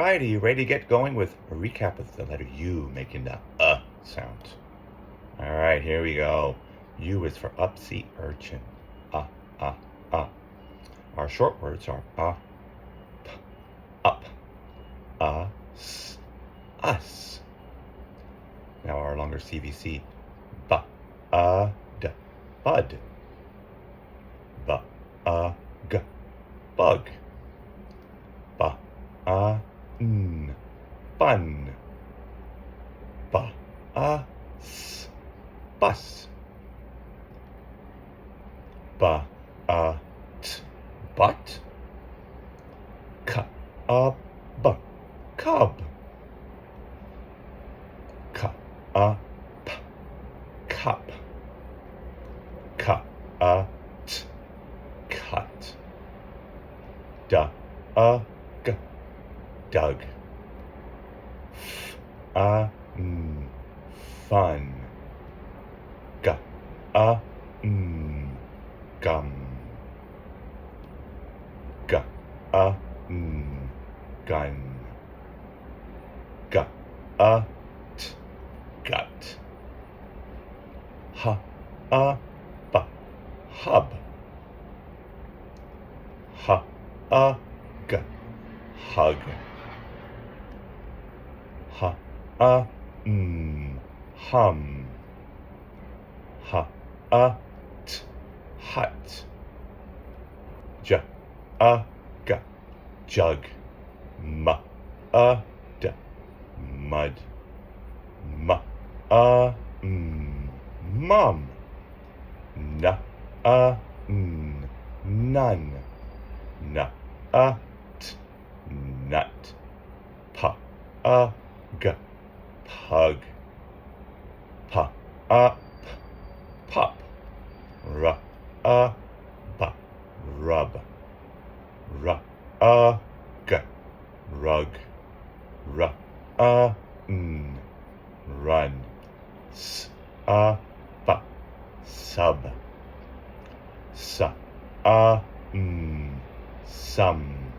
right, are you ready to get going with a recap of the letter U making the sound? All right, here we go. U is for up-sea urchin. Our short words are p, up, us. Now our longer CVC, b, d, bud, b, g, bug, b, n, bun, b, s, bus, b, t, but, c, b, cub, c, p, cup, c, t, cut, d, g, dug, f, n, fun, g, n, gum, g, n, gun, g, t, gut, h, b, hub, h, g, hug, h, n, hum, h, t, hut, j, g, jug, m, d, mud, m, n, mum, n, n, none, n, t, nut, p, g, pug, p, pup, r, b, rub, r, g, rug, r, n, run, s, b, sub, s, n, some,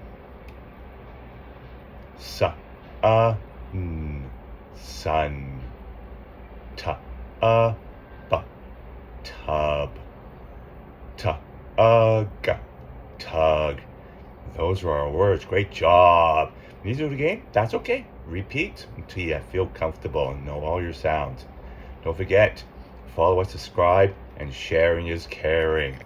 s, n, sun, t, b, tub, g, tug. Those are our words. Great job. Need to do it again? That's okay. Repeat until you feel comfortable and know all your sounds. Don't forget, follow us, subscribe, and sharing is caring.